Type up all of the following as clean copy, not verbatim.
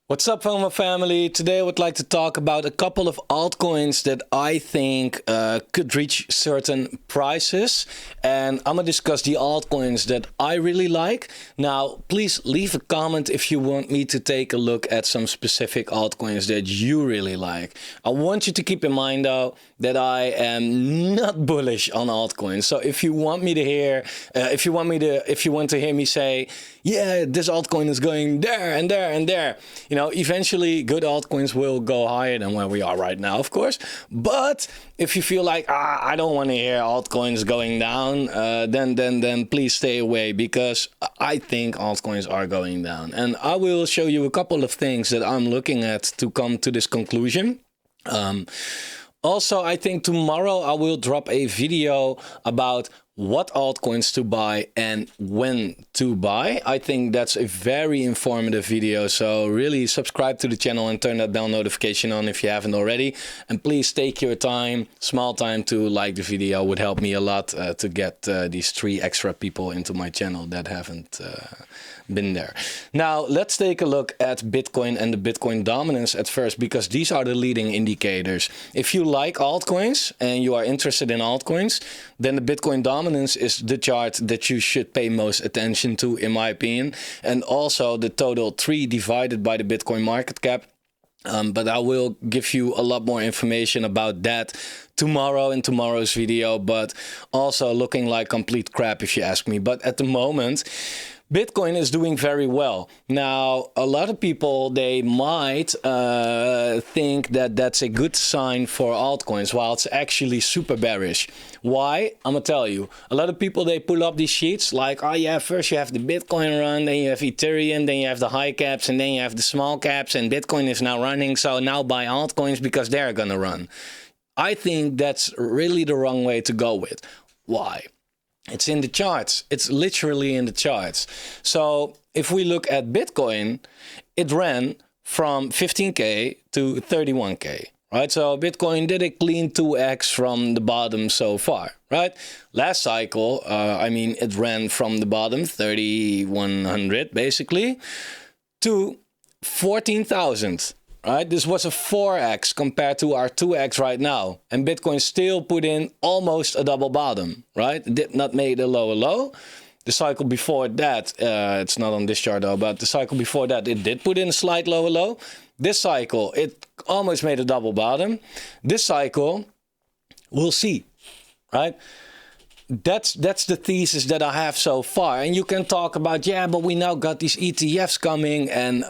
What's up, Fomo family? Today I would like to talk about a couple of altcoins that I think could reach certain prices. And I'm going to discuss the altcoins that I really like. Now, please leave a comment if you want me to take a look at some specific altcoins that you really like. I want you to keep in mind, though, that I am not bullish on altcoins. So if you want me to hear, if you want to hear me say, yeah, this altcoin is going there and there and there, eventually good altcoins will go higher than where we are right now, of course. But if you feel like, I don't want to hear altcoins going down, then please stay away, because I think altcoins are going down. And I will show you a couple of things that I'm looking at to come to this conclusion. Also, I think tomorrow I will drop a video about what altcoins to buy and when to buy. I think that's a very informative video, so really subscribe to the channel and turn that bell notification on if you haven't already. And please take your time, small time, to like the video. Would help me a lot to get these 3 extra people into my channel that haven't been there. Now let's take a look at Bitcoin and the Bitcoin dominance at first, because these are the leading indicators. If you like altcoins and you are interested in altcoins, then the Bitcoin dominance is the chart that you should pay most attention to, in my opinion, and also the total 3 divided by the Bitcoin market cap. But I will give you a lot more information about that tomorrow in tomorrow's video, but also looking like complete crap if you ask me. But at the moment, Bitcoin is doing very well. Now, a lot of people, they might think that that's a good sign for altcoins, while it's actually super bearish. Why? I'm gonna tell you. A lot of people, they pull up these sheets like, oh yeah, first you have the Bitcoin run, then you have Ethereum, then you have the high caps, and then you have the small caps, and Bitcoin is now running, so now buy altcoins because they're gonna run. I think that's really the wrong way to go with. Why? It's in the charts. It's literally in the charts. So if we look at Bitcoin, it ran from 15K to 31K, right? So Bitcoin did a clean 2x from the bottom so far, right? Last cycle, it ran from the bottom, 3,100 basically, to 14,000. Right? This was a 4x compared to our 2x right now. And Bitcoin still put in almost a double bottom, right? It did not make a lower low. The cycle before that, it's not on this chart though, but the cycle before that, it did put in a slight lower low. This cycle, it almost made a double bottom. This cycle, we'll see, right? That's the thesis that I have so far. And you can talk about, yeah, but we now got these ETFs coming, and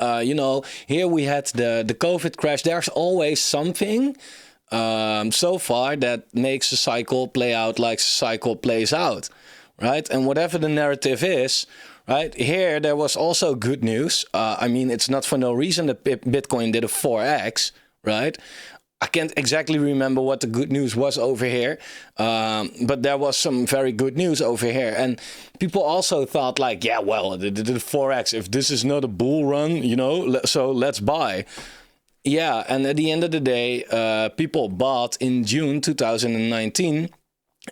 here we had the COVID crash. There's always something so far that makes the cycle play out like the cycle plays out, right? And whatever the narrative is, right, here there was also good news. It's not for no reason that Bitcoin did a 4x, right? I can't exactly remember what the good news was over here, but there was some very good news over here. And people also thought like, yeah, well, the 4x, if this is not a bull run, so let's buy. Yeah, and at the end of the day, people bought in June 2019.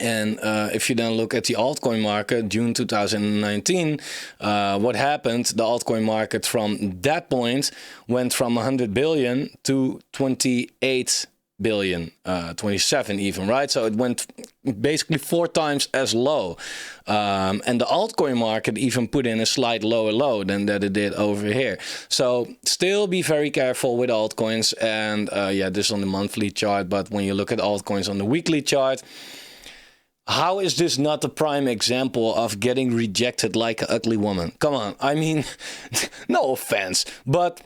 And if you then look at the altcoin market, June 2019, what happened? The altcoin market from that point went from 100 billion to 28 billion, 27 even, right? So it went basically 4 times as low. And the altcoin market even put in a slight lower low than that it did over here. So still be very careful with altcoins. And this is on the monthly chart, but when you look at altcoins on the weekly chart, how is this not a prime example of getting rejected like an ugly woman? Come on. No offense, but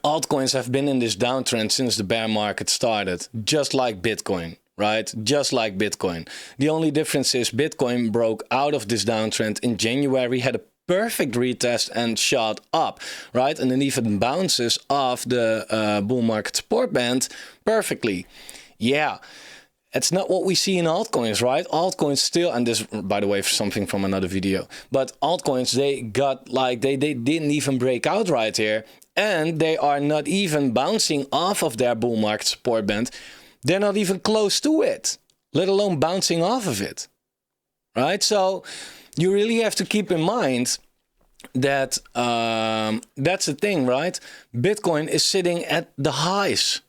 altcoins have been in this downtrend since the bear market started, just like Bitcoin, right? Just like Bitcoin. The only difference is Bitcoin broke out of this downtrend in January, had a perfect retest and shot up, right? And then even bounces off the bull market support band perfectly. Yeah. It's not what we see in altcoins, right? Altcoins still, and this, by the way, something from another video, but altcoins, they got like, they didn't even break out right here, and they are not even bouncing off of their bull market support band. They're not even close to it, let alone bouncing off of it, right? So you really have to keep in mind that that's the thing, right? Bitcoin is sitting at the highs,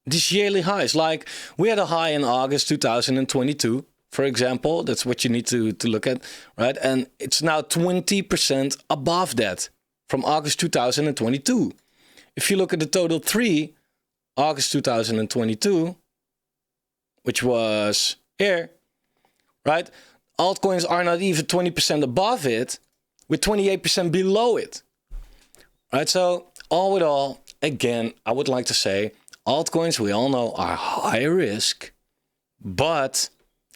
these yearly highs. Like we had a high in August 2022, for example. That's what you need to look at, right? And it's now 20% above that from August 2022. If you look at the total 3, August 2022, which was here, right? Altcoins are not even 20% above it, with 28% below it, right? So all in all, again, I would like to say altcoins, we all know, are high risk, but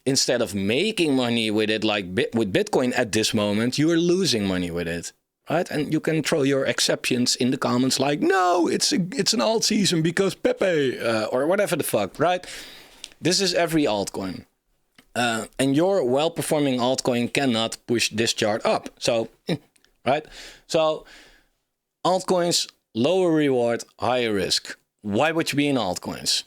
instead of making money with it like with Bitcoin at this moment, you are losing money with it, right? And you can throw your exceptions in the comments like, no, it's an alt season because Pepe, or whatever the fuck, right? This is every altcoin. And your well-performing altcoin cannot push this chart up. So, right? So, altcoins, lower reward, higher risk. Why would you be in altcoins?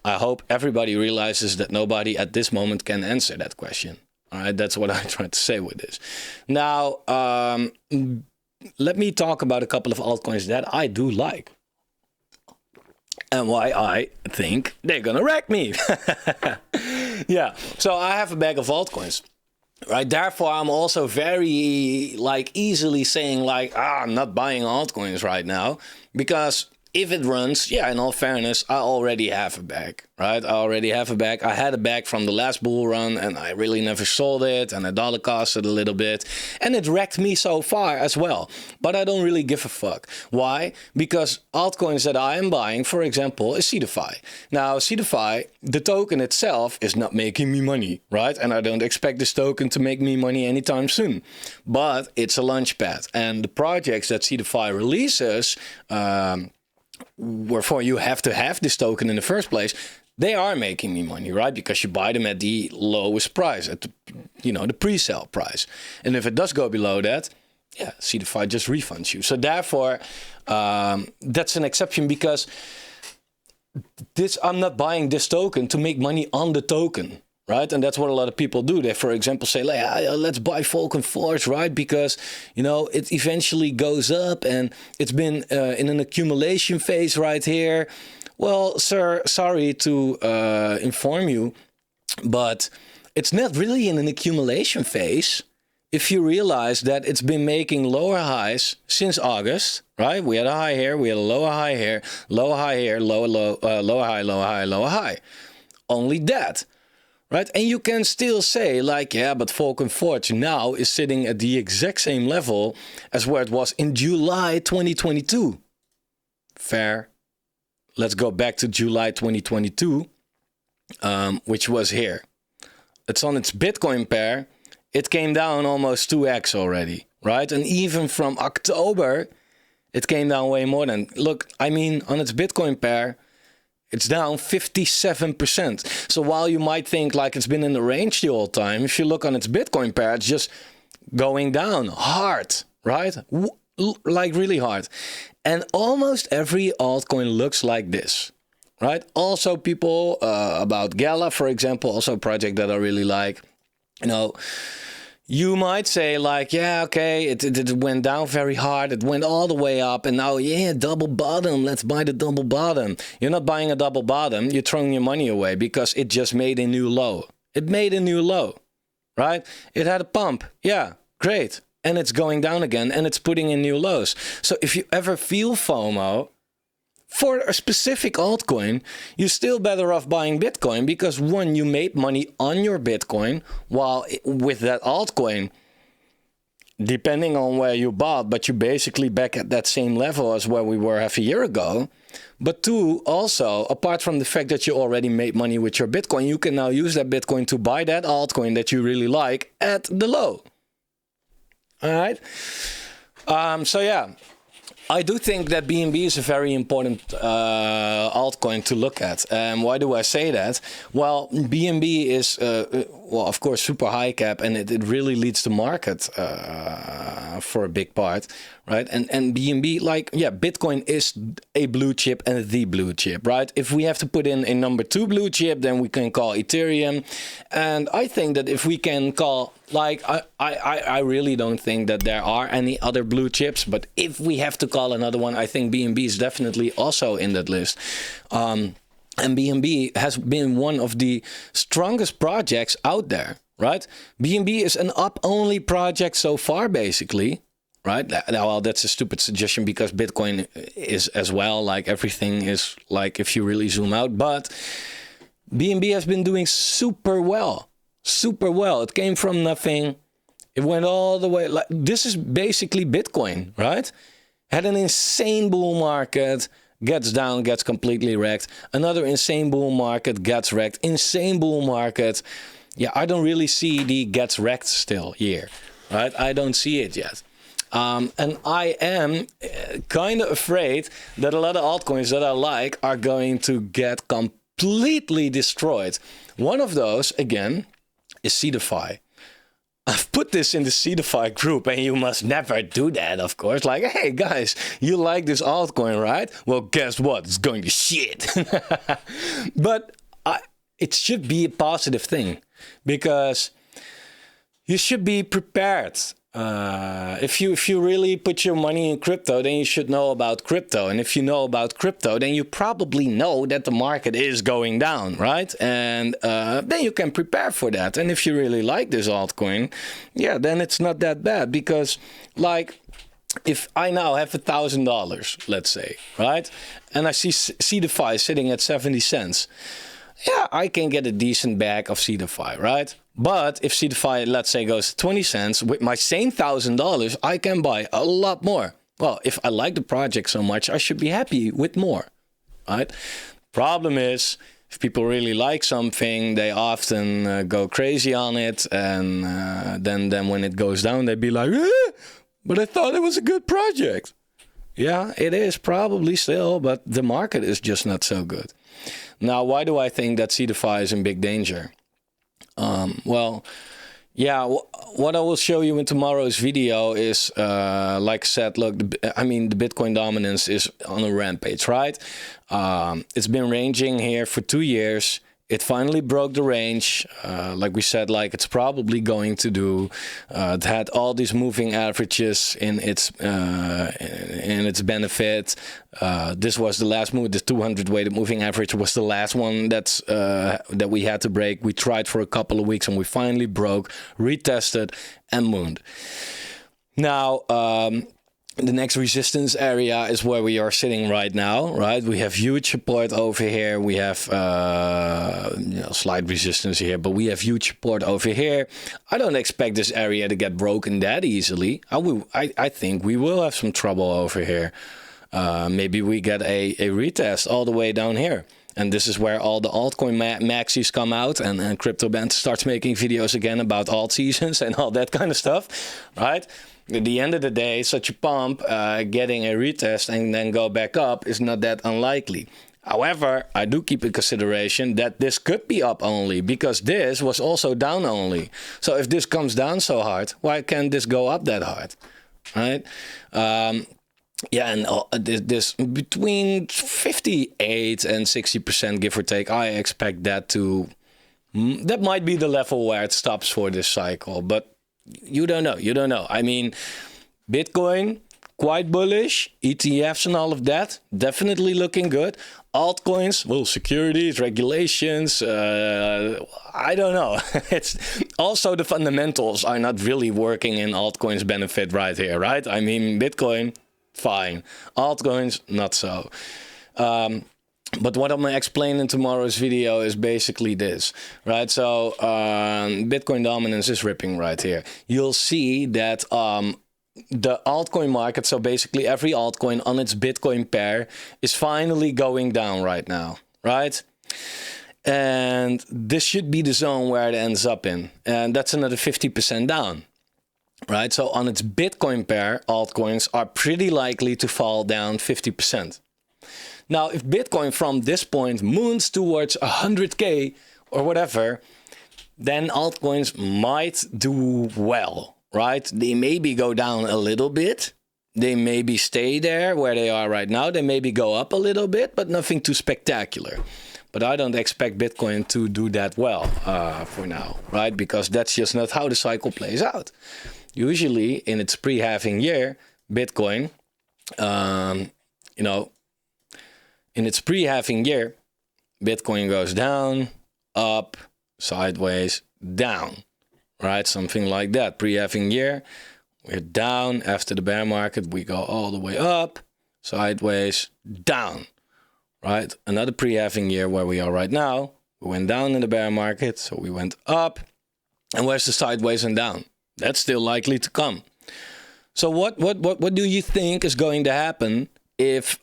I hope everybody realizes that nobody at this moment can answer that question. All right, that's what I tried to say with this. Now, let me talk about a couple of altcoins that I do like. And why I think they're gonna wreck me. Yeah, so I have a bag of altcoins, right? Therefore, I'm also very easily saying I'm not buying altcoins right now, because if it runs, yeah, in all fairness, I already have a bag, right? I already have a bag. I had a bag from the last bull run and I really never sold it, and I dollar costed a little bit, and it wrecked me so far as well. But I don't really give a fuck. Why? Because altcoins that I am buying, for example, is Seedify. Now, Seedify, the token itself is not making me money, right? And I don't expect this token to make me money anytime soon. But it's a launchpad, and the projects that Seedify releases, wherefore you have to have this token in the first place, they are making me money, right? Because you buy them at the lowest price, at the, the pre-sale price. And if it does go below that, yeah, Seedify just refunds you. So therefore, that's an exception, because I'm not buying this token to make money on the token. Right, and that's what a lot of people do. They, for example, say, let's buy Falcon Forge, right? Because, it eventually goes up and it's been in an accumulation phase right here. Well, sir, sorry to inform you, but it's not really in an accumulation phase if you realize that it's been making lower highs since August, right? We had a high here, we had a lower high here, lower high here, lower high, lower high, lower high. Only that. Right? And you can still say yeah, but Falcon Forge now is sitting at the exact same level as where it was in July 2022. Fair. Let's go back to July 2022, which was here. It's on its Bitcoin pair. It came down almost 2x already, right? And even from October, it came down way more than, on its Bitcoin pair, it's down 57%. So while you might think it's been in the range the whole time, if you look on its Bitcoin pair, it's just going down hard, right? Really hard. And almost every altcoin looks like this, right? Also people about Gala, for example, also a project that I really like, you might say yeah, okay, it went down very hard. It went all the way up. And now, yeah, double bottom. Let's buy the double bottom. You're not buying a double bottom. You're throwing your money away because it just made a new low. It made a new low, right? It had a pump. Yeah, great. And it's going down again and it's putting in new lows. So if you ever feel FOMO for a specific altcoin, you're still better off buying Bitcoin, because one, you made money on your Bitcoin, while with that altcoin, depending on where you bought, but you're basically back at that same level as where we were half a year ago. But two, also, apart from the fact that you already made money with your Bitcoin, you can now use that Bitcoin to buy that altcoin that you really like at the low. All right? So yeah. I do think that BNB is a very important altcoin to look at. Why do I say that? Well, BNB is well, of course, super high cap, and it really leads the market for a big part, right? And BNB, like, yeah, Bitcoin is a blue chip and the blue chip, right? If we have to put in a number 2 blue chip, then we can call Ethereum. And I think that if we can call, like, I really don't think that there are any other blue chips, but if we have to call another one, I think BNB is definitely also in that list. And BNB has been one of the strongest projects out there, right? BNB is an up-only project so far, basically, right? Well, that's a stupid suggestion because Bitcoin is as well. Like, everything is, like, if you really zoom out. But BNB has been doing super well. Super well. It came from nothing. It went all the way. Like, this is basically Bitcoin, right? Had an insane bull market. Gets down, gets completely wrecked. Another insane bull market, gets wrecked. Insane bull market. Yeah, I don't really see the gets wrecked still here, right? I don't see it yet. And I am kind of afraid that a lot of altcoins that I like are going to get completely destroyed. One of those, again, is Seedify. I've put this in the Seedify group, and you must never do that, of course. Like, hey, guys, you like this altcoin, right? Well, guess what? It's going to shit. But it should be a positive thing, because you should be prepared. If you really put your money in crypto, then you should know about crypto. And if you know about crypto, then you probably know that the market is going down, right? And then you can prepare for that. And if you really like this altcoin, yeah, then it's not that bad. Because, like, if I now have $1,000, let's say, right? And I see Seedify sitting at 70 cents. Yeah, I can get a decent bag of Seedify, right? But if Seedify, let's say, goes to 20 cents, with my same $1,000, I can buy a lot more. Well, if I like the project so much, I should be happy with more, right? Problem is, if people really like something, they often go crazy on it. And then when it goes down, they'd be like, but I thought it was a good project. Yeah, it is probably still, but the market is just not so good. Now, why do I think that Seedify is in big danger? Well, yeah, what I will show you in tomorrow's video is, like I said, look, I mean, the Bitcoin dominance is on a rampage, right? It's been ranging here for 2 years. It finally broke the range, like we said, like it's probably going to do. It had all these moving averages in its benefit. This was the last move. The 200 weighted moving average was the last one that we had to break. We tried for a couple of weeks and we finally broke, retested, and mooned. Now, the next resistance area is where we are sitting right now, right? We have huge support over here. We have slight resistance here, but we have huge support over here. I don't expect this area to get broken that easily. I think we will have some trouble over here. Maybe we get a retest all the way down here. And this is where all the altcoin maxis come out, and CryptoBand starts making videos again about alt seasons and all that kind of stuff, right? At the end of the day, such a pump, getting a retest and then go back up is not that unlikely. However, I do keep in consideration that this could be up only, because this was also down only. So if this comes down so hard, why can't this go up that hard, right? Yeah, and this between 58 and 60%, give or take, I expect that that might be the level where it stops for this cycle, but you don't know. You don't know. I mean, Bitcoin, quite bullish. ETFs and all of that, definitely looking good. Altcoins, well, securities, regulations, I don't know. It's also the fundamentals are not really working in altcoins' benefit right here, right? I mean, Bitcoin, fine. Altcoins, not so. But what I'm going to explain in tomorrow's video is basically this, right? So Bitcoin dominance is ripping right here. You'll see that the altcoin market, so basically every altcoin on its Bitcoin pair, is finally going down right now, right? And this should be the zone where it ends up in. And that's another 50% down, right? So on its Bitcoin pair, altcoins are pretty likely to fall down 50%. Now, if Bitcoin from this point moons towards 100K or whatever, then altcoins might do well, right? They maybe go down a little bit. They maybe stay there where they are right now. They maybe go up a little bit, but nothing too spectacular. But I don't expect Bitcoin to do that well for now, right? Because that's just not how the cycle plays out. Usually in its pre-halving year, Bitcoin, in its pre-halving year, Bitcoin goes down, up, sideways, down, right? Something like that. Pre-halving year, we're down. After the bear market, we go all the way up, sideways, down, right? Another pre-halving year where we are right now, we went down in the bear market, so we went up. And where's the sideways and down? That's still likely to come. So what do you think is going to happen if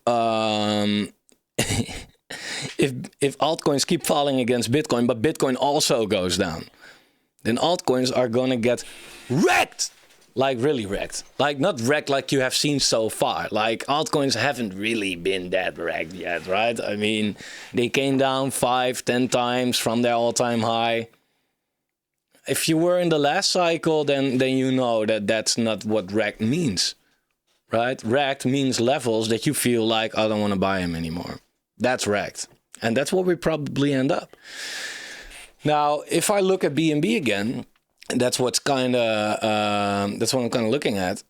if altcoins keep falling against Bitcoin, but Bitcoin also goes down? Then altcoins are going to get wrecked, like really wrecked. Like not wrecked like you have seen so far. Like altcoins haven't really been that wrecked yet, right? I mean, they came down 5-10 times from their all-time high. If you were in the last cycle, then you know that that's not what wrecked means, right? Wrecked means levels that you feel like, I don't want to buy them anymore. That's wrecked. And that's what we probably end up. Now, if I look at BNB again, that's what I'm kind of looking at.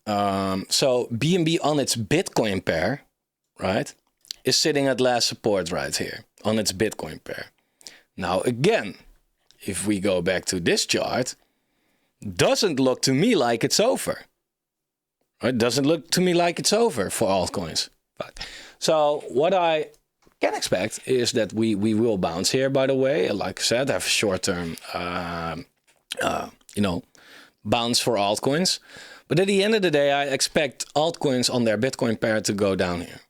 So BNB on its Bitcoin pair, right, is sitting at last support right here on its Bitcoin pair. Now, again, if we go back to this chart, doesn't look to me like it's over. It doesn't look to me like it's over for altcoins. So what I can expect is that we will bounce here, by the way. Like I said, have a short-term, bounce for altcoins. But at the end of the day, I expect altcoins on their Bitcoin pair to go down here.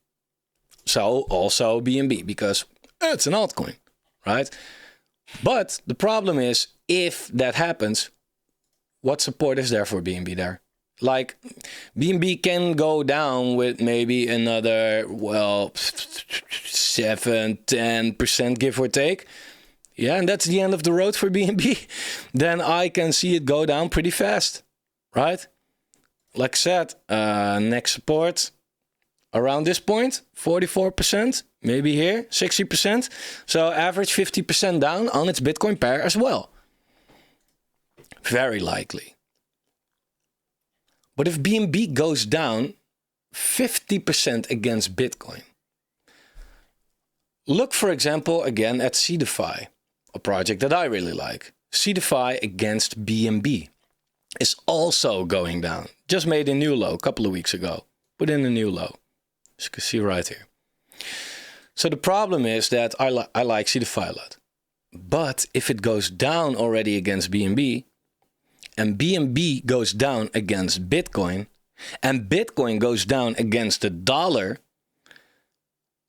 So also BNB, because it's an altcoin, right? But the problem is, if that happens, what support is there for BNB there? Like, BNB can go down with maybe another, 7-10% give or take. Yeah, and that's the end of the road for BNB. Then I can see it go down pretty fast, right? Like I said, next support around this point, 44%, maybe here, 60%. So average 50% down on its Bitcoin pair as well. Very likely. But if BNB goes down 50% against Bitcoin, look, for example, again at Seedify, a project that I really like. Seedify against BNB is also going down. Just made a new low a couple of weeks ago. Put in a new low. As you can see right here. So the problem is that I like Seedify a lot. But if it goes down already against BNB, and BNB goes down against Bitcoin, and Bitcoin goes down against the dollar,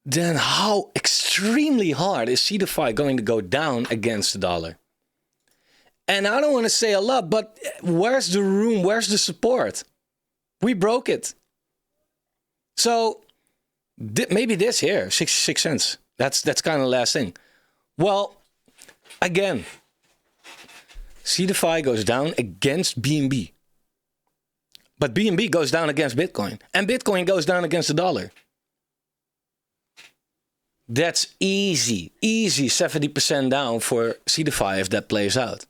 then how extremely hard is Seedify going to go down against the dollar? And I don't want to say a lot, but where's the room? Where's the support? We broke it. So maybe this here, 66 cents. That's kind of the last thing. Well, again, Seedify goes down against BNB. But BNB goes down against Bitcoin. And Bitcoin goes down against the dollar. That's easy 70% down for Seedify if that plays out.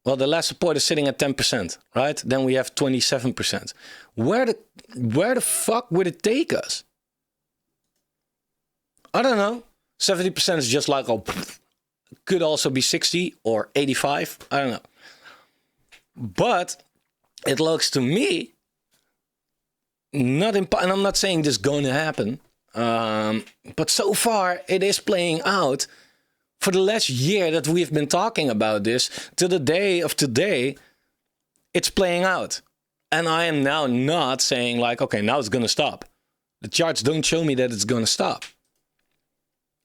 Well, the last support is sitting at 10%, right? Then we have 27%. Where the fuck would it take us? I don't know. 70% is just like, could also be 60 or 85. I don't know. But it looks to me not and I'm not saying this is going to happen. But so far it is playing out. For the last year that we've been talking about this, to the day of today, it's playing out. And I am now not saying like, okay, now it's going to stop. The charts don't show me that it's going to stop.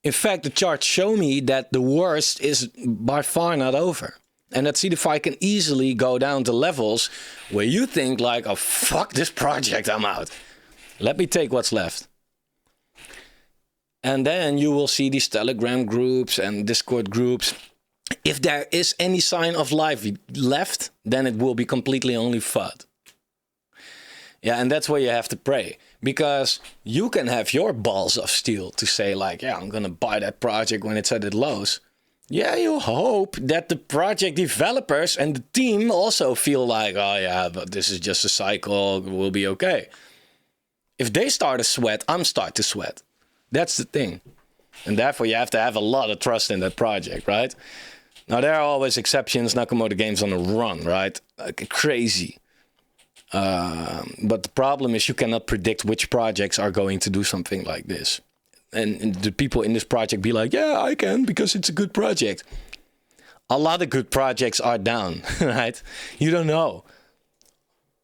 In fact, the charts show me that the worst is by far not over. And that Seedify can easily go down to levels where you think like, oh, fuck this project, I'm out. Let me take what's left. And then you will see these Telegram groups and Discord groups If there is any sign of life left, then it will be completely only FUD. Yeah, and that's where you have to pray. Because you can have your balls of steel to say like, yeah, I'm going to buy that project when it's at its lows. Yeah, you hope that the project developers and the team also feel like, oh yeah, but this is just a cycle, we'll be okay. If they start to sweat, I'm start to sweat. That's the thing. And therefore you have to have a lot of trust in that project, right? Now there are always exceptions. Nakamoto Games on a run, right? Like crazy. But the problem is you cannot predict which projects are going to do something like this. And the people in this project be like, yeah, I can because it's a good project. A lot of good projects are down, right? You don't know.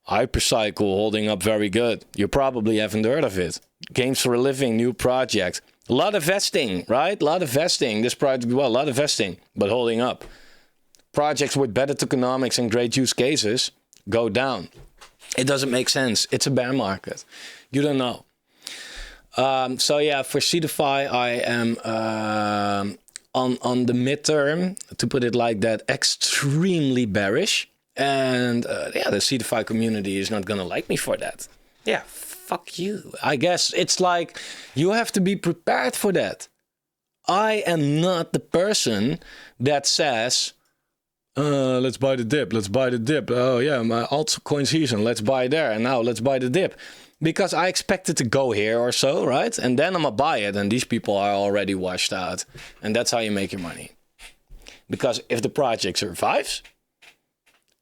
Hypercycle holding up very good. You probably haven't heard of it. Games for a Living, new project. A lot of vesting, right? A lot of vesting. This project, well, a lot of vesting, but holding up. Projects with better tokenomics and great use cases go down. It doesn't make sense. It's a bear market. You don't know. So yeah, for Seedify, I am on the midterm, to put it like that, extremely bearish. And yeah, the Seedify community is not going to like me for that. Yeah, fuck you. I guess it's like you have to be prepared for that. I am not the person that says, let's buy the dip, let's buy the dip. Oh yeah, my altcoin season, let's buy there. And now let's buy the dip. Because I expect it to go here or so, right? And then I'm going to buy it. And these people are already washed out. And that's how you make your money. Because if the project survives,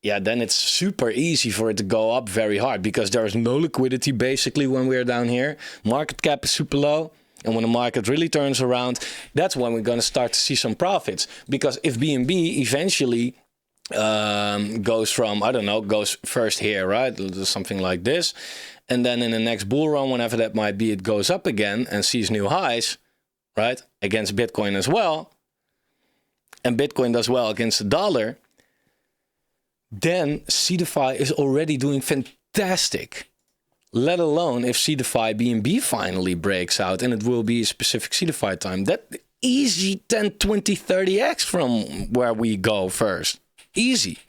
yeah, then it's super easy for it to go up very hard. Because there is no liquidity basically when we're down here. Market cap is super low. And when the market really turns around, that's when we're going to start to see some profits. Because if BNB eventually goes from, I don't know, goes first here, right? Something like this. And then in the next bull run, whenever that might be, it goes up again and sees new highs, right? Against Bitcoin as well. And Bitcoin does well against the dollar. Then Seedify is already doing fantastic. Let alone if Seedify BNB finally breaks out and it will be a specific Seedify time. That easy 10, 20, 30x from where we go first. Easy.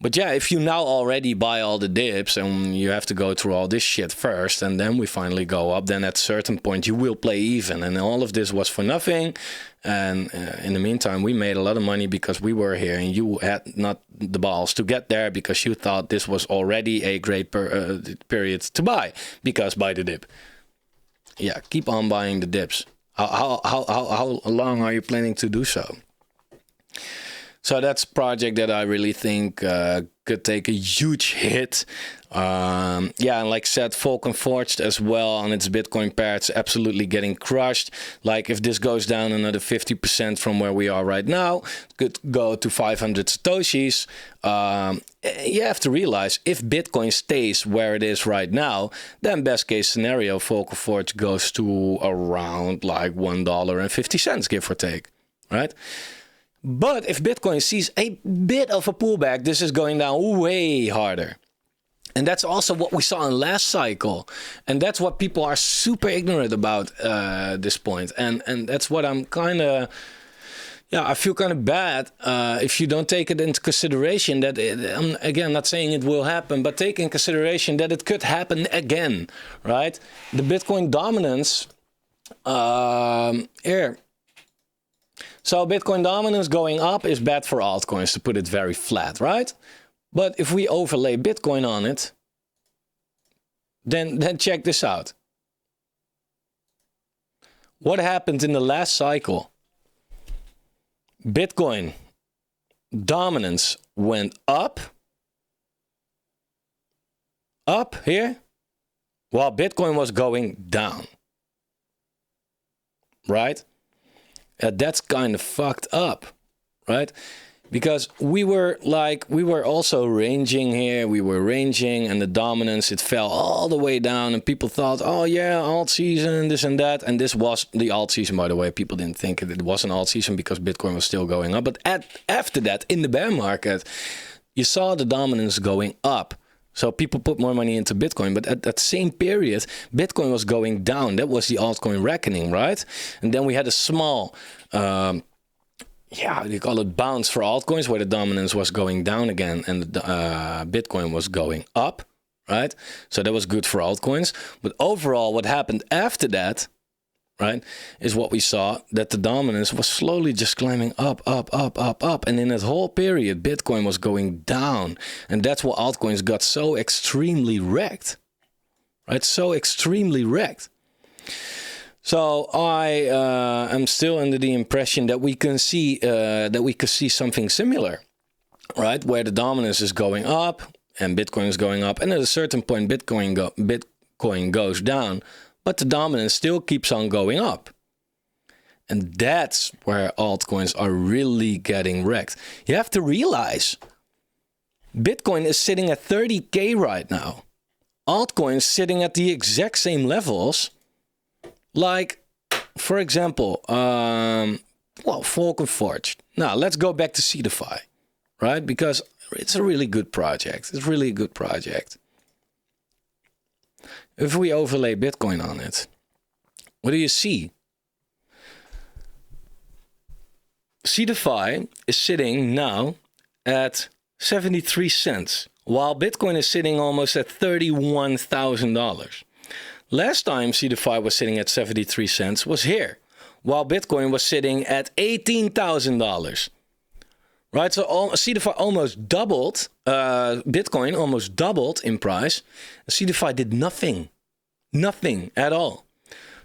But yeah, if you now already buy all the dips and you have to go through all this shit first and then we finally go up, then at a certain point you will play even. And all of this was for nothing. And in the meantime, we made a lot of money because we were here and you had not the balls to get there because you thought this was already a great period to buy because buy the dip. Yeah, keep on buying the dips. How long are you planning to do so? So that's a project that I really think could take a huge hit. Yeah, and like I said, Falcon Forged as well on its Bitcoin pair, it's absolutely getting crushed. Like if this goes down another 50% from where we are right now, it could go to 500 Satoshis. You have to realize if Bitcoin stays where it is right now, then best case scenario, Falcon Forged goes to around like $1.50, give or take, right? But if Bitcoin sees a bit of a pullback, this is going down way harder. And that's also what we saw in last cycle. And that's what people are super ignorant about this point. And that's what I'm kind of... Yeah, I feel kind of bad if you don't take it into consideration that... I'm, again, not saying it will happen, but take in consideration that it could happen again, right? The Bitcoin dominance... here... So Bitcoin dominance going up is bad for altcoins, to put it very flat, right? But if we overlay Bitcoin on it, then check this out. What happened in the last cycle? Bitcoin dominance went up here, while Bitcoin was going down, right? That's kind of fucked up, right? Because we were also ranging here. We were ranging and the dominance, it fell all the way down. And people thought, oh yeah, alt season, this and that. And this was the alt season, by the way. People didn't think it was an alt season because Bitcoin was still going up. But after that, in the bear market, you saw the dominance going up. So people put more money into Bitcoin, but at that same period, Bitcoin was going down. That was the altcoin reckoning, right? And then we had a small, yeah, you call it bounce for altcoins, where the dominance was going down again and the Bitcoin was going up, right? So that was good for altcoins. But overall, what happened after that, right, is what we saw, that the dominance was slowly just climbing up, up, up, up, up. And in that whole period, Bitcoin was going down. And that's why altcoins got so extremely wrecked, right? So extremely wrecked. So I am still under the impression that we can see could see something similar, right? Where the dominance is going up and Bitcoin is going up, and at a certain point Bitcoin goes down, but the dominance still keeps on going up. And that's where altcoins are really getting wrecked. You have to realize Bitcoin is sitting at 30K right now. Altcoins sitting at the exact same levels. Like, for example, Falcon Forge. Now, let's go back to Seedify, right? Because it's a really good project. It's really a good project. If we overlay Bitcoin on it, what do you see? Seedify is sitting now at 73 cents, while Bitcoin is sitting almost at $31,000. Last time Seedify was sitting at 73 cents was here, while Bitcoin was sitting at $18,000. Right, so Seedify almost doubled, Bitcoin almost doubled in price. Seedify did nothing at all.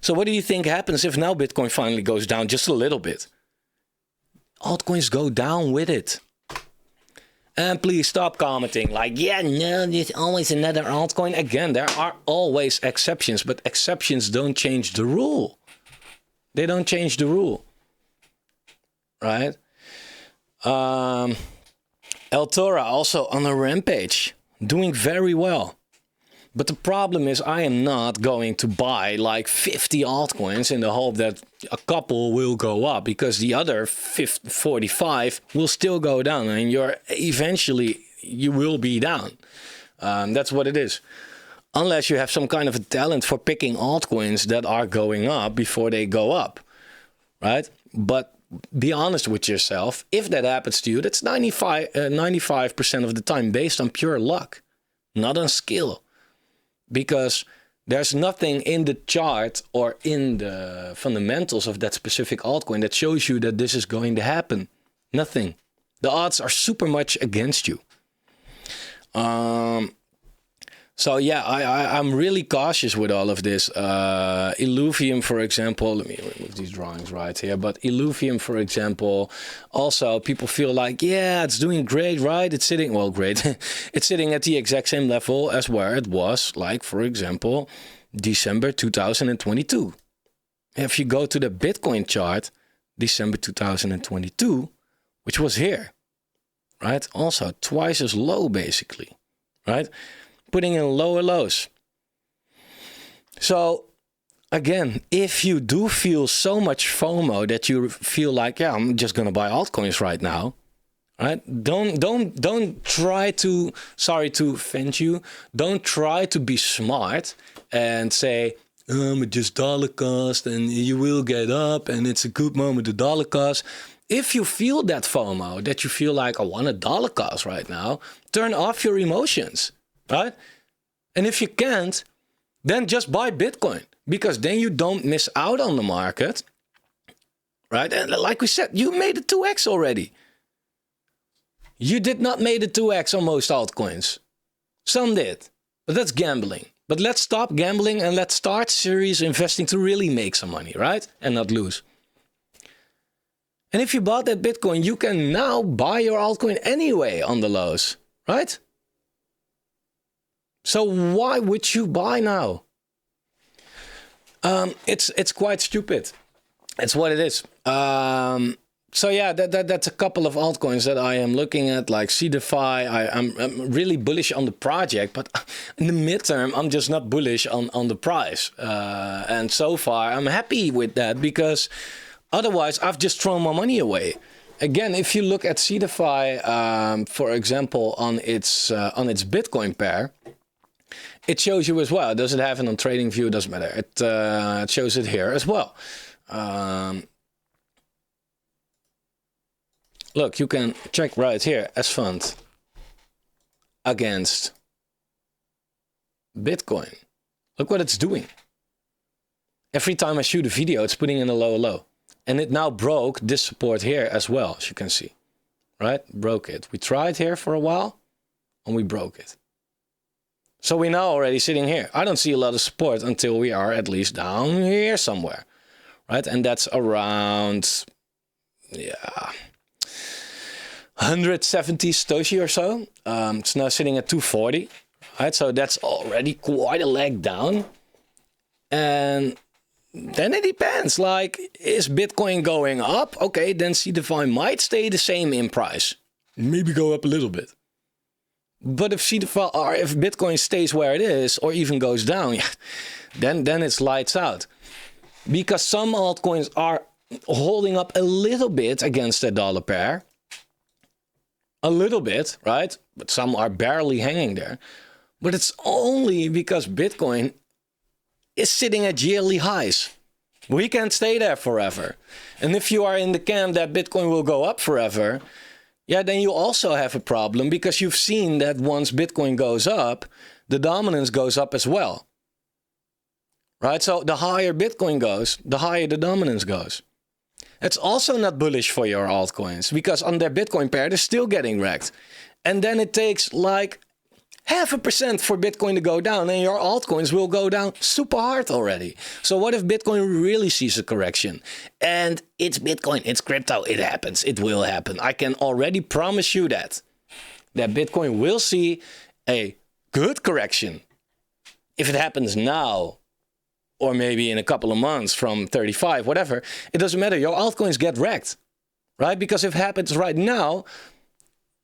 So what do you think happens if now Bitcoin finally goes down just a little bit? Altcoins go down with it. And please stop commenting like, yeah, no, there's always another altcoin. Again, there are always exceptions, but exceptions don't change the rule. They don't change the rule, right? Altora also on a rampage, doing very well. But the problem is I am not going to buy like 50 altcoins in the hope that a couple will go up, because the other 45 will still go down, and eventually you will be down. That's what it is. Unless you have some kind of a talent for picking altcoins that are going up before they go up, right? But be honest with yourself. If that happens to you, that's 95% of the time based on pure luck, not on skill. Because there's nothing in the chart or in the fundamentals of that specific altcoin that shows you that this is going to happen. Nothing. The odds are super much against you. So yeah, I'm really cautious with all of this. Illuvium, for example, let me remove these drawings right here. But Illuvium, for example, also people feel like, yeah, it's doing great, right? It's sitting, well, great. It's sitting at the exact same level as where it was, like, for example, December 2022. If you go to the Bitcoin chart, December 2022, which was here, right? Also twice as low, basically, right? Putting in lower lows. So again, if you do feel so much FOMO that you feel like, yeah, I'm just gonna buy altcoins right now, right? Don't try to, sorry to offend you, don't try to be smart and say, just dollar cost and you will get up and it's a good moment to dollar cost. If you feel that FOMO, that you feel like I want a dollar cost right now, turn off your emotions. Right? And if you can't, then just buy Bitcoin, because then you don't miss out on the market. Right? And like we said, you made it 2x already. You did not make it 2x on most altcoins. Some did, but that's gambling. But let's stop gambling and let's start serious investing to really make some money, right? And not lose. And if you bought that Bitcoin, you can now buy your altcoin anyway on the lows, right? So why would you buy now? It's quite stupid. It's what it is. So yeah, that's a couple of altcoins that I am looking at, like Seedify. I'm really bullish on the project, but in the midterm, I'm just not bullish on the price. And so far, I'm happy with that, because otherwise, I've just thrown my money away. Again, if you look at Seedify, for example, on its Bitcoin pair, it shows you as well. Does it have it on TradingView? It doesn't matter. It shows it here as well. Look, you can check right here as fund against Bitcoin. Look what it's doing. Every time I shoot a video, it's putting in a lower low. And it now broke this support here as well, as you can see. Right? Broke it. We tried here for a while and we broke it. So we're now already sitting here. I don't see a lot of support until we are at least down here somewhere. Right? And that's around, yeah, 170 Satoshi or so. It's now sitting at 240. Right? So that's already quite a leg down. And then it depends, like, is Bitcoin going up? Okay, then CDFI might stay the same in price. Maybe go up a little bit. But if CDFI, or if Bitcoin stays where it is, or even goes down, yeah, then it's lights out. Because some altcoins are holding up a little bit against the dollar pair. A little bit, right? But some are barely hanging there. But it's only because Bitcoin is sitting at yearly highs. We can't stay there forever. And if you are in the camp that Bitcoin will go up forever, yeah, then you also have a problem, because you've seen that once Bitcoin goes up, the dominance goes up as well. Right? So the higher Bitcoin goes, the higher the dominance goes. It's also not bullish for your altcoins, because on their Bitcoin pair, they're still getting wrecked. And then it takes like 0.5% for Bitcoin to go down, and your altcoins will go down super hard already. So what if Bitcoin really sees a correction? And it's Bitcoin, it's crypto, it happens, it will happen. I can already promise you that Bitcoin will see a good correction. If it happens now, or maybe in a couple of months from 35, whatever, it doesn't matter. Your altcoins get wrecked, right? Because if it happens right now,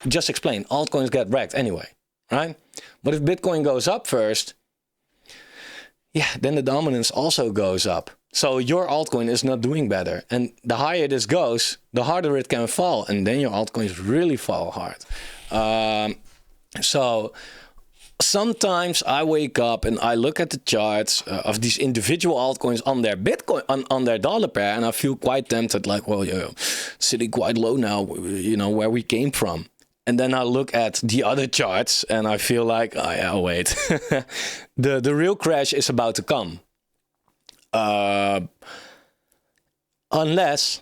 just explain, altcoins get wrecked anyway. Right? But if Bitcoin goes up first, yeah, then the dominance also goes up. So your altcoin is not doing better. And the higher this goes, the harder it can fall. And then your altcoins really fall hard. So sometimes I wake up and I look at the charts of these individual altcoins on their Bitcoin, on their dollar pair, and I feel quite tempted, like, well, yeah, sitting quite low now, you know, where we came from. And then I look at the other charts and I feel like, oh yeah, wait, the real crash is about to come. Unless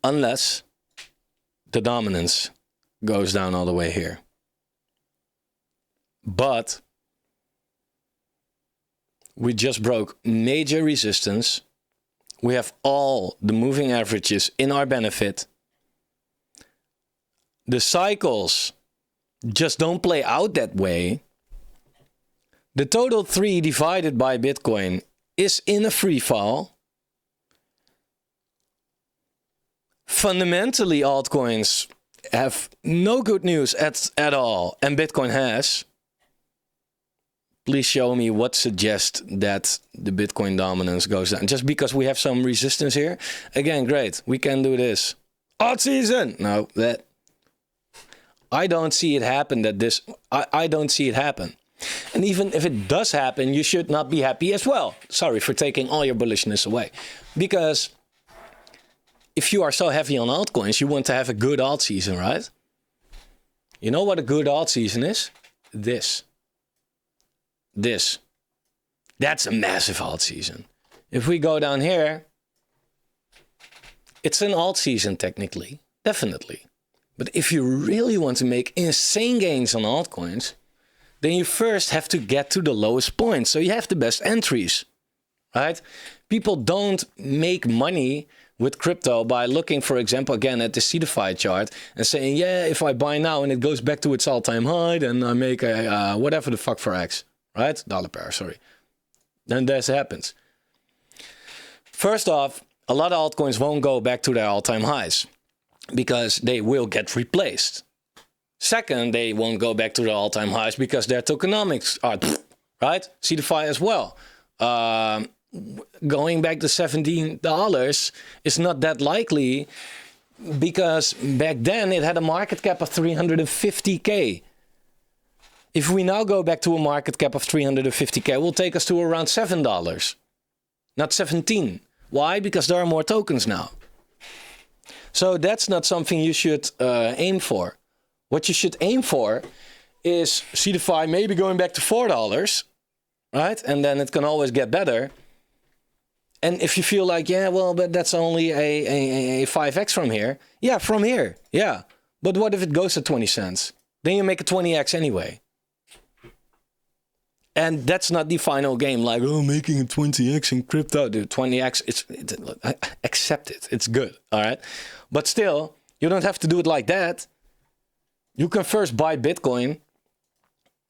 the dominance goes down all the way here. But we just broke major resistance. We have all the moving averages in our benefit. The cycles just don't play out that way. The total 3 divided by Bitcoin is in a free fall. Fundamentally, altcoins have no good news at all, and Bitcoin has. Please show me what suggests that the Bitcoin dominance goes down. Just because we have some resistance here? Again, great, we can do this. Alt season! No, that... I don't see it happen I don't see it happen. And even if it does happen, you should not be happy as well. Sorry for taking all your bullishness away. Because if you are so heavy on altcoins, you want to have a good alt season, right? You know what a good alt season is? This. That's a massive alt season. If we go down here, it's an alt season technically, definitely. But if you really want to make insane gains on altcoins, then you first have to get to the lowest point. So you have the best entries, right? People don't make money with crypto by looking, for example, again at the CDFI chart and saying, yeah, if I buy now and it goes back to its all-time high, then I make a whatever the fuck for X, right? Dollar pair, sorry. Then this happens. First off, a lot of altcoins won't go back to their all-time highs, because they will get replaced. Second, they won't go back to the all-time highs because their tokenomics are, right? CDFI as well. Going back to $17 is not that likely, because back then it had a market cap of 350K. If we now go back to a market cap of 350K, it will take us to around $7, not 17. Why? Because there are more tokens now. So that's not something you should aim for. What you should aim for is CDFI maybe going back to $4, right? And then it can always get better. And if you feel like, yeah, well, but that's only a 5x from here. Yeah, from here. Yeah. But what if it goes to 20 cents? Then you make a 20x anyway. And that's not the final game. Like, oh, making a 20x in crypto. Dude, 20x, accept it. It's good. All right. But still, you don't have to do it like that. You can first buy Bitcoin,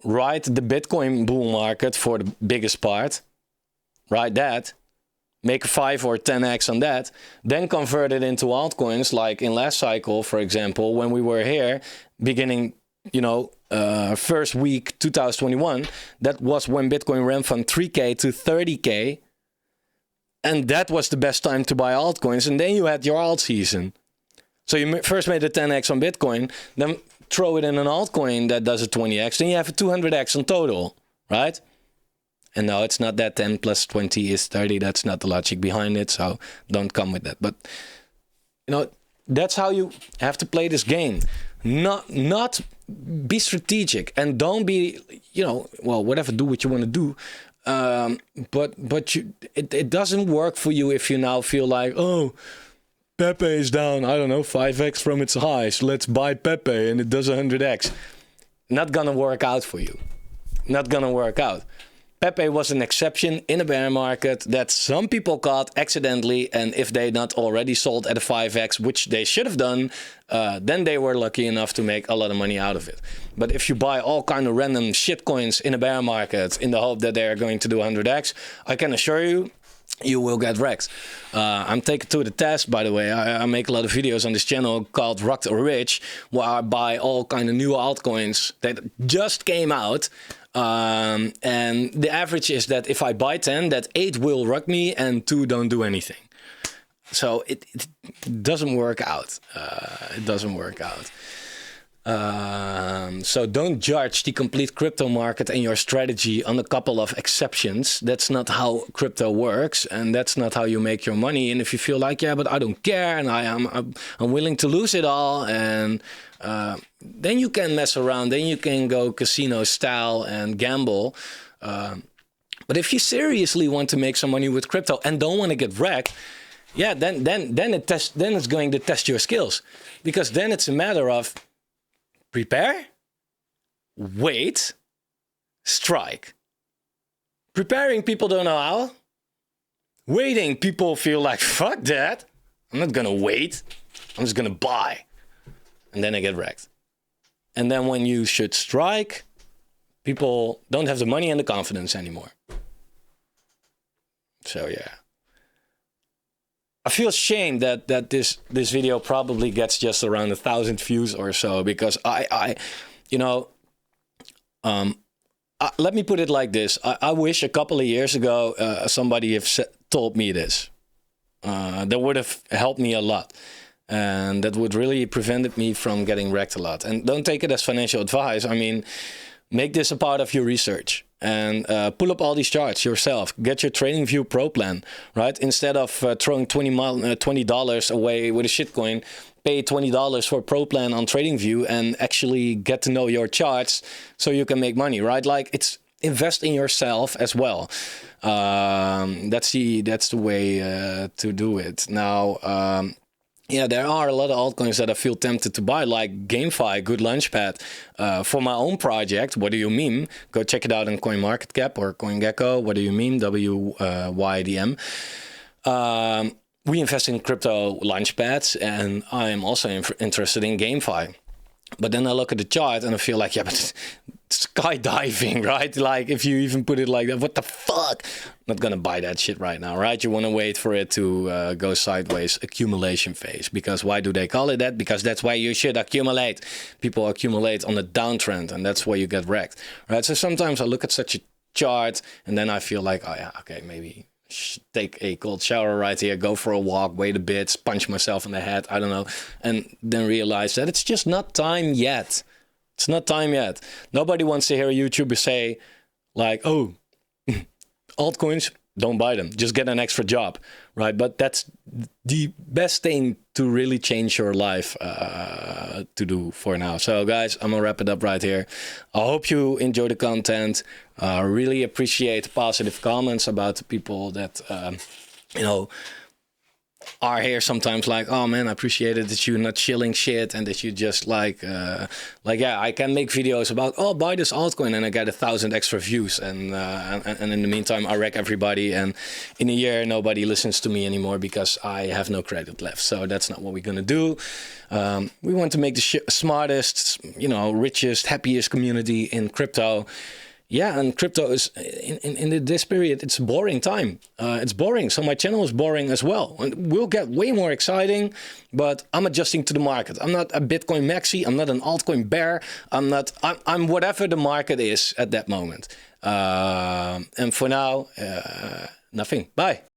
ride the Bitcoin bull market for the biggest part, ride that, make a 5 or 10x on that, then convert it into altcoins, like in last cycle, for example, when we were here, beginning, first week 2021, that was when Bitcoin ran from 3K to 30K, and that was the best time to buy altcoins, and then you had your alt season. So you first made a 10x on Bitcoin, then throw it in an altcoin that does a 20x, then you have a 200x in total, right? And no, it's not that 10 plus 20 is 30. That's not the logic behind it, so don't come with that. But, that's how you have to play this game. Not be strategic, and don't be, whatever, do what you want to do. But it doesn't work for you if you now feel like, oh, Pepe is down, I don't know, 5x from its highs. Let's buy Pepe and it does 100x. Not gonna work out for you. Not gonna work out. Pepe was an exception in a bear market that some people caught accidentally, and if they not already sold at a 5x, which they should have done, then they were lucky enough to make a lot of money out of it. But if you buy all kind of random shit coins in a bear market in the hope that they are going to do 100x, I can assure you, you will get wrecked. I'm taken to the test, by the way. I make a lot of videos on this channel called Rocked or Rich, where I buy all kind of new altcoins that just came out. And the average is that if I buy 10, that 8 will wreck me and 2 don't do anything. So it doesn't work out. It doesn't work out. So don't judge the complete crypto market and your strategy on a couple of exceptions. That's not how crypto works, and that's not how you make your money. And if you feel like, yeah, but I don't care, and I'm willing to lose it all, and then you can mess around. Then you can go casino style and gamble. But if you seriously want to make some money with crypto and don't want to get wrecked, yeah, then it's going to test your skills, because then it's a matter of prepare, wait, strike. Preparing, people don't know how. Waiting, people feel like, fuck that. I'm not gonna wait. I'm just gonna buy. And then I get wrecked. And then when you should strike, people don't have the money and the confidence anymore. So yeah. I feel ashamed that this video probably gets just around 1,000 views or so, because let me put it like this. I wish a couple of years ago somebody have told me this. That would have helped me a lot. And that would really prevented me from getting wrecked a lot. And don't take it as financial advice. I mean, make this a part of your research. And pull up all these charts yourself. Get your TradingView Pro plan, right? Instead of throwing $20 away with a shitcoin, pay $20 for a Pro plan on TradingView and actually get to know your charts so you can make money, right? Like, it's invest in yourself as well. That's the way to do it. Now, yeah, there are a lot of altcoins that I feel tempted to buy, like GameFi, good launchpad. For my own project, What Do You Meme? Go check it out on CoinMarketCap or CoinGecko. What Do You Meme? WYDM. We invest in crypto launchpads, and I am also interested in GameFi. But then I look at the chart and I feel like, yeah, but skydiving, right? Like, if you even put it like that, what the fuck? Not gonna buy that shit right now, right? You want to wait for it to go sideways, accumulation phase. Because why do they call it that? Because that's why you should accumulate. People accumulate on a downtrend, and that's where you get wrecked, right? So sometimes I look at such a chart and then I feel like, oh yeah, okay, maybe take a cold shower right here, go for a walk, wait a bit, punch myself in the head, I don't know, and then realize that it's just not time yet. It's not time yet. Nobody wants to hear a YouTuber say like, oh, altcoins, don't buy them, just get an extra job, right? But that's the best thing to really change your life to do for now. So guys, I'm gonna wrap it up right here. I hope you enjoy the content. Really appreciate positive comments about the people that you know, are here sometimes like, oh man, I appreciate it that you're not chilling shit and that you just like yeah, I can make videos about, oh, buy this altcoin and I get 1,000 extra views, and in the meantime I wreck everybody, and in a year nobody listens to me anymore because I have no credit left. So that's not what we're gonna do. We want to make the smartest, you know, richest, happiest community in crypto. Yeah, and crypto is, in this period, it's a boring time. It's boring, so my channel is boring as well. And we'll get way more exciting, but I'm adjusting to the market. I'm not a Bitcoin maxi, I'm not an altcoin bear, I'm whatever the market is at that moment. And for now, nothing. Bye.